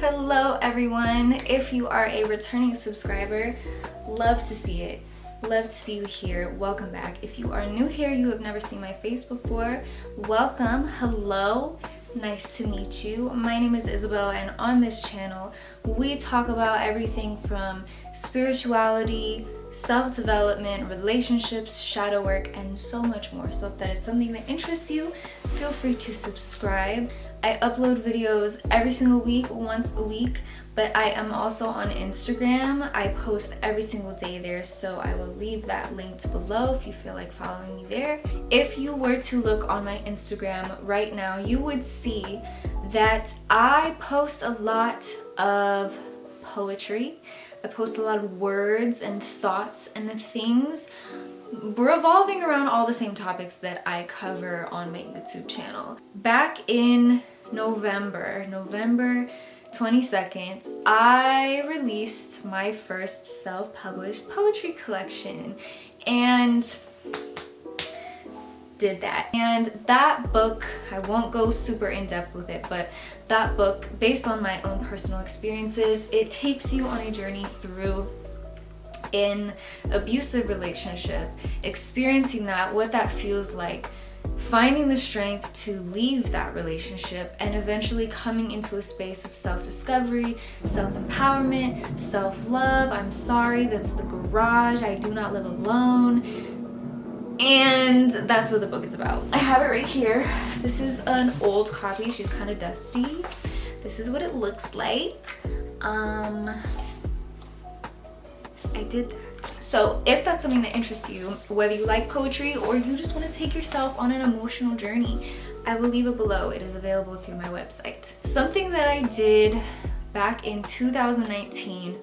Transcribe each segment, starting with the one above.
Hello everyone. If you are a returning subscriber, love to see it. Love to see you here. Welcome back. If you are new here, you have never seen my face before, welcome. Hello. Nice to meet you. My name is Isabel, and on this channel, we talk about everything from spirituality, self-development, relationships, shadow work, and so much more. So if that is something that interests you, feel free to subscribe. I upload videos every single week, once a week, but I am also on Instagram. I post every single day there, so I will leave that linked below if you feel like following me there. If you were to look on my Instagram right now, you would see that I post a lot of poetry. I post a lot of words and thoughts and things revolving around all the same topics that I cover on my YouTube channel. Back in November 22nd, I released my first self-published poetry collection and did that. And that book, I won't go super in depth with it, but that book, based on my own personal experiences, it takes you on a journey through an abusive relationship, experiencing that, what that feels like, finding the strength to leave that relationship, and eventually coming into a space of self-discovery, self-empowerment, self-love. I'm sorry, that's the garage. I do not live alone. And that's what the book is about. I have it right here. This is an old copy. She's kind of dusty. This is what it looks like. I did that. So if that's something that interests you, whether you like poetry or you just want to take yourself on an emotional journey, I will leave it below. It is available through my website. Something that I did back in 2019,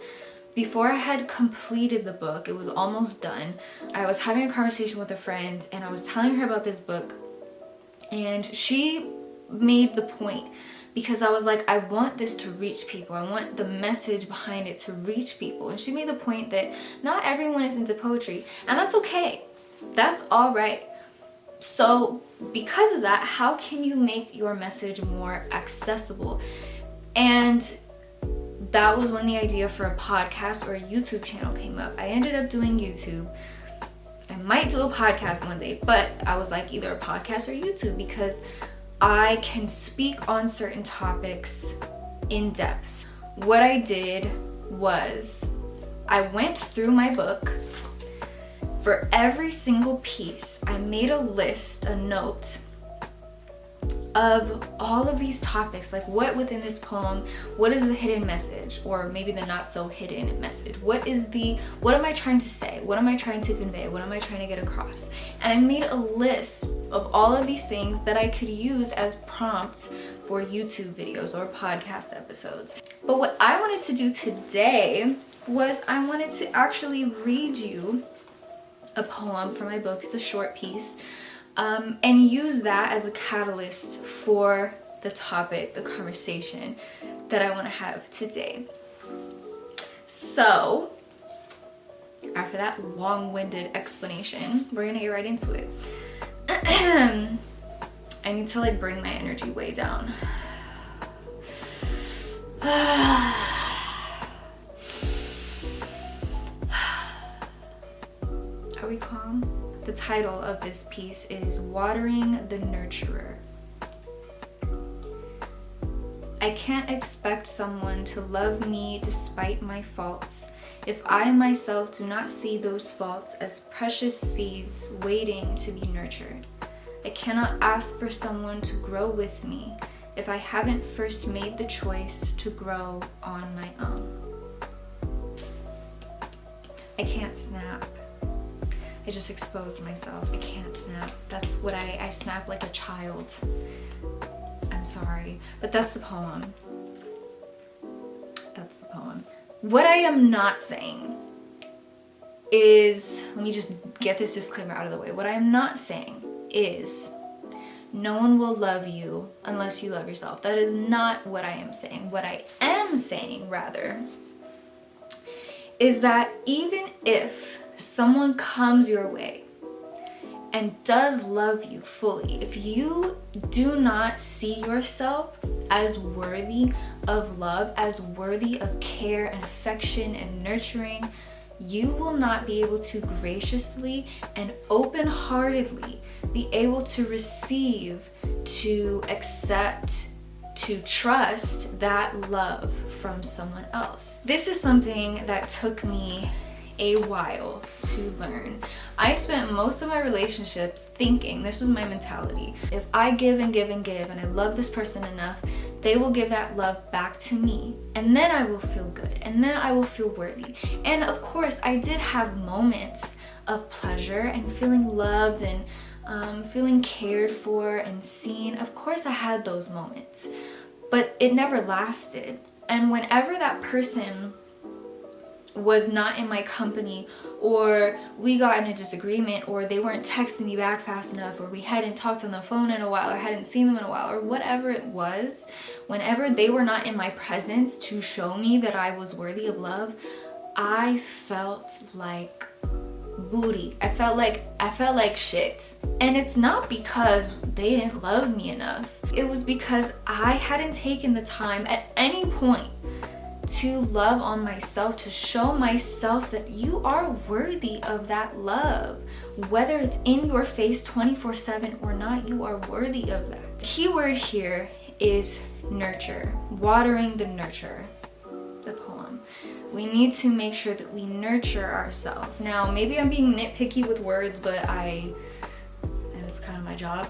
before I had completed the book, it was almost done, I was having a conversation with a friend and I was telling her about this book, and she made the point, because I was like, I want this to reach people. I want the message behind it to reach people. And she made the point that not everyone is into poetry, and that's okay. That's all right. So because of that, how can you make your message more accessible? And that was when the idea for a podcast or a YouTube channel came up. I ended up doing YouTube. I might do a podcast one day, but I was like, either a podcast or YouTube, because I can speak on certain topics in depth. What I did was I went through my book. For every single piece, I made a list, a note of all of these topics, like what within this poem, what is the hidden message, or maybe the not so hidden message? What am I trying to say? What am I trying to convey? What am I trying to get across? And I made a list of all of these things that I could use as prompts for YouTube videos or podcast episodes. But what I wanted to do today was I wanted to actually read you a poem from my book. It's a short piece. And use that as a catalyst for the topic, the conversation that I want to have today. So, after that long-winded explanation, we're gonna get right into it. I need to bring my energy way down. Are we calm? The title of this piece is Watering the Nurturer. I can't expect someone to love me despite my faults if I myself do not see those faults as precious seeds waiting to be nurtured. I cannot ask for someone to grow with me if I haven't first made the choice to grow on my own. I can't snap. I just exposed myself. I can't snap. That's what I snap like a child. I'm sorry, but that's the poem. That's the poem. What I am not saying is, let me just get this disclaimer out of the way. What I am not saying is no one will love you unless you love yourself. That is not what I am saying. What I am saying, rather, is that even if someone comes your way and does love you fully, if you do not see yourself as worthy of love, as worthy of care and affection and nurturing, you will not be able to graciously and open-heartedly be able to receive, to accept, to trust that love from someone else. This is something that took me a while to learn. I spent most of my relationships thinking, this was my mentality, if I give and give and give and I love this person enough, they will give that love back to me, and then I will feel good, and then I will feel worthy. And of course, I did have moments of pleasure and feeling loved and feeling cared for and seen. Of course, I had those moments, but it never lasted. And whenever that person was not in my company, or we got in a disagreement, or they weren't texting me back fast enough, or we hadn't talked on the phone in a while, or hadn't seen them in a while, or whatever it was, whenever they were not in my presence to show me that I was worthy of love, I felt like booty. I felt like shit. And it's not because they didn't love me enough. It was because I hadn't taken the time at any point to love on myself, to show myself that you are worthy of that love. Whether it's in your face 24/7 or not, you are worthy of that. The key word here is nurture, watering the nurture, the poem. We need to make sure that we nurture ourselves. Now, maybe I'm being nitpicky with words, but it's kind of my job.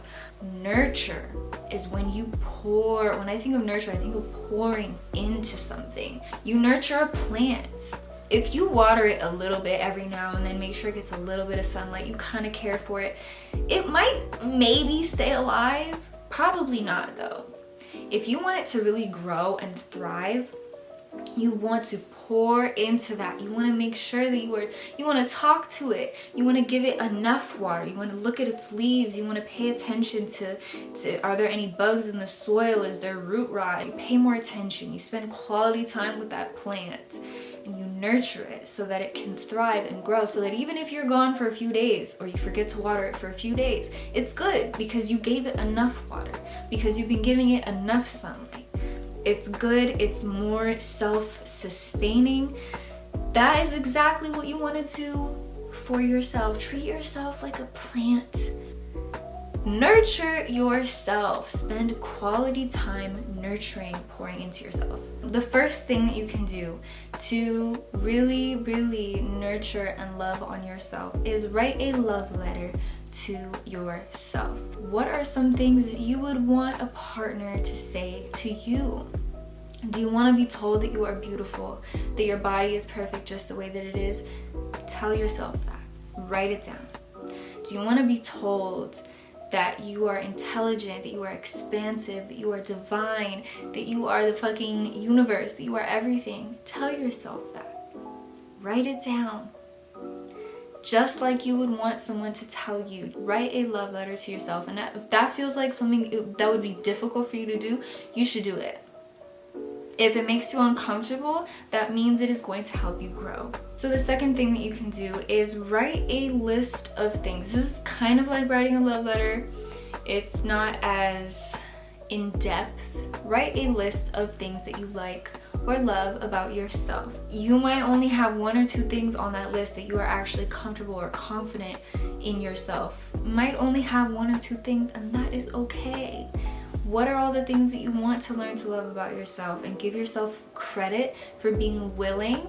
Nurture is when you pour. When I think of nurture, I think of pouring into something. You nurture a plant. If you water it a little bit every now and then, make sure it gets a little bit of sunlight, you kind of care for it, it might maybe stay alive. Probably not though. If you want it to really grow and thrive, you want to pour into that. You want to make sure that you want to talk to it. You want to give it enough water. You want to look at its leaves. You want to pay attention to are there any bugs in the soil? Is there root rot? You pay more attention. You spend quality time with that plant and you nurture it so that it can thrive and grow, so that even if you're gone for a few days or you forget to water it for a few days, it's good because you gave it enough water, because you've been giving it enough sunlight. It's good, it's more self-sustaining. That is exactly what you want to do for yourself. Treat yourself like a plant. Nurture yourself. Spend quality time nurturing, pouring into yourself. The first thing that you can do to really, really nurture and love on yourself is write a love letter to yourself. What are some things that you would want a partner to say to you? Do you want to be told that you are beautiful, that your body is perfect just the way that it is? Tell yourself that. Write it down. Do you want to be told that you are intelligent, that you are expansive, that you are divine, that you are the fucking universe, that you are everything? Tell yourself that. Write it down. Just like you would want someone to tell you. Write a love letter to yourself. And if that feels like something that would be difficult for you to do, you should do it. If it makes you uncomfortable, that means it is going to help you grow. So the second thing that you can do is write a list of things. This is kind of like writing a love letter. It's not as in depth. Write a list of things that you like or love about yourself. You might only have one or two things on that list that you are actually comfortable or confident in yourself. You might only have one or two things, and that is okay. What are all the things that you want to learn to love about yourself? And give yourself credit for being willing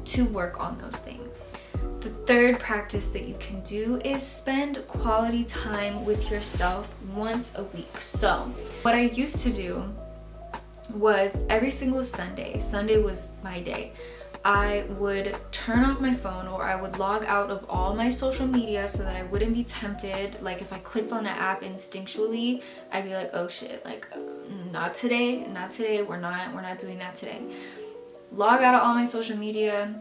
to work on those things. The third practice that you can do is spend quality time with yourself once a week. So what I used to do was every single Sunday was my day, I would turn off my phone, or I would log out of all my social media so that I wouldn't be tempted. Like if I clicked on the app instinctually, I'd be like, oh shit, like not today, we're not doing that today. Log out of all my social media,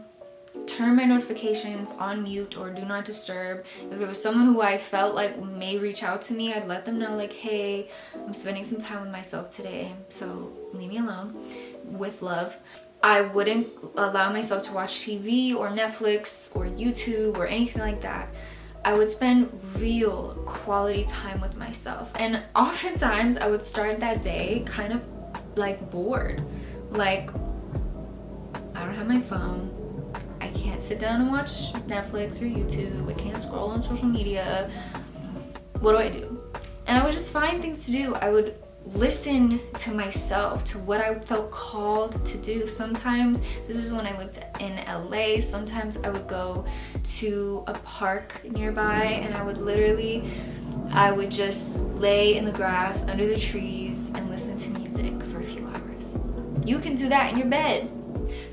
turn my notifications on mute or do not disturb. If there was someone who I felt like may reach out to me, I'd let them know like, hey, I'm spending some time with myself today, so leave me alone, with love. I wouldn't allow myself to watch TV or Netflix or YouTube or anything like that. I would spend real quality time with myself. And oftentimes I would start that day kind of like bored. Like, I don't have my phone. I can't sit down and watch Netflix or YouTube. I can't scroll on social media. What do I do? And I would just find things to do. I would listen to myself, to what I felt called to do. Sometimes, this is when I lived in LA, sometimes I would go to a park nearby and I would just lay in the grass under the trees and listen to music for a few hours. You can do that in your bed.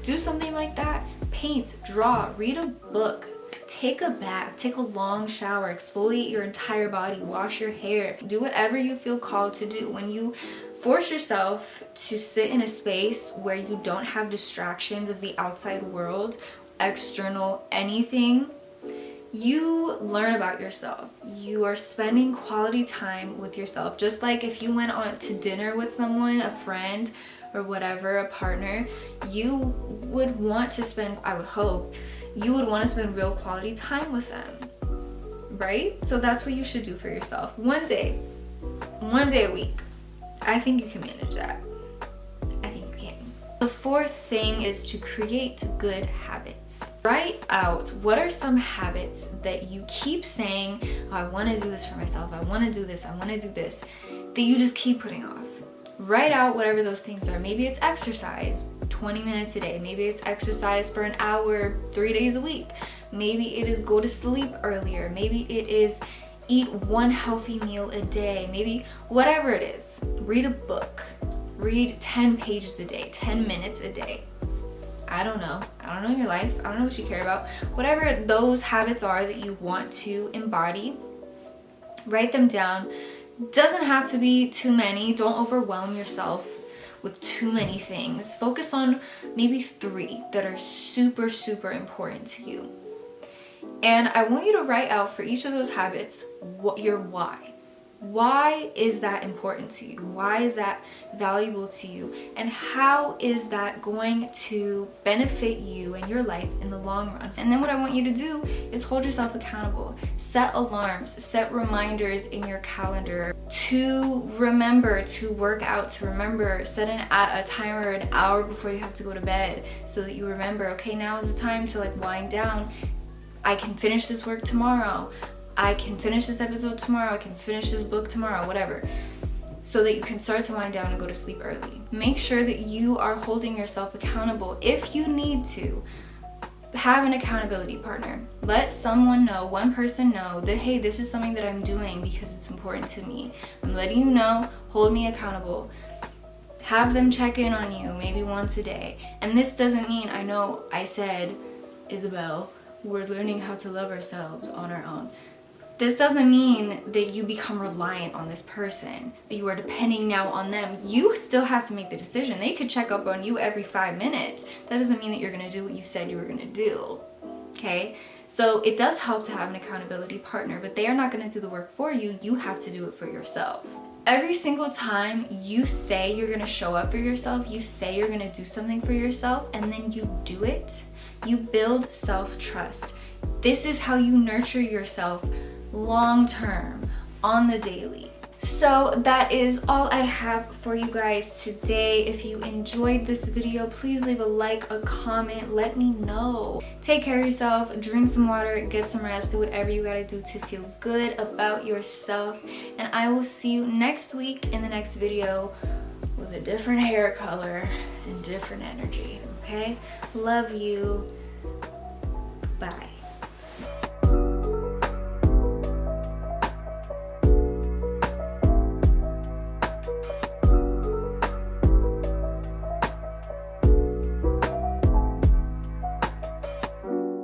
Do something like that. Paint, draw, read a book, take a bath, take a long shower, exfoliate your entire body, wash your hair, do whatever you feel called to do. When you force yourself to sit in a space where you don't have distractions of the outside world, external anything, you learn about yourself. You are spending quality time with yourself. Just like if you went on to dinner with someone, a friend, or whatever, a partner, you would want to spend, I would hope, you would want to spend real quality time with them, right? So that's what you should do for yourself. One day a week. I think you can manage that. I think you can. The fourth thing is to create good habits. Write out what are some habits that you keep saying, oh, I want to do this for myself, I want to do this, I want to do this, that you just keep putting off. Write out whatever those things are. Maybe it's exercise 20 minutes a day. Maybe it's exercise for an hour 3 days a week. Maybe it is go to sleep earlier. Maybe it is eat one healthy meal a day. Maybe whatever it is. Read a book. Read 10 pages a day, 10 minutes a day. I don't know your life. I don't know what you care about. Whatever those habits are that you want to embody, write them down. Doesn't have to be too many. Don't overwhelm yourself with too many things. Focus on maybe 3 that are super, super important to you. And I want you to write out for each of those habits what your why. Why is that important to you? Why is that valuable to you? And how is that going to benefit you and your life in the long run? And then what I want you to do is hold yourself accountable. Set alarms, set reminders in your calendar to remember to work out, to remember, set a timer an hour before you have to go to bed so that you remember, okay, now is the time to like wind down. I can finish this work tomorrow. I can finish this episode tomorrow, I can finish this book tomorrow, whatever. So that you can start to wind down and go to sleep early. Make sure that you are holding yourself accountable. If you need to, have an accountability partner. Let someone know, one person know that, hey, this is something that I'm doing because it's important to me. I'm letting you know, hold me accountable. Have them check in on you maybe once a day. And this doesn't mean, I know I said, Isabel, we're learning how to love ourselves on our own. This doesn't mean that you become reliant on this person, that you are depending now on them. You still have to make the decision. They could check up on you every 5 minutes. That doesn't mean that you're gonna do what you said you were gonna do, okay? So it does help to have an accountability partner, but they are not gonna do the work for you. You have to do it for yourself. Every single time you say you're gonna show up for yourself, you say you're gonna do something for yourself, and then you do it, you build self-trust. This is how you nurture yourself long term on the daily. So that is all I have for you guys today. If you enjoyed this video, please leave a like, a comment, let me know. Take care of yourself, drink some water, get some rest, do whatever you gotta do to feel good about yourself. And I will see you next week in the next video with a different hair color and different energy, okay? Love you.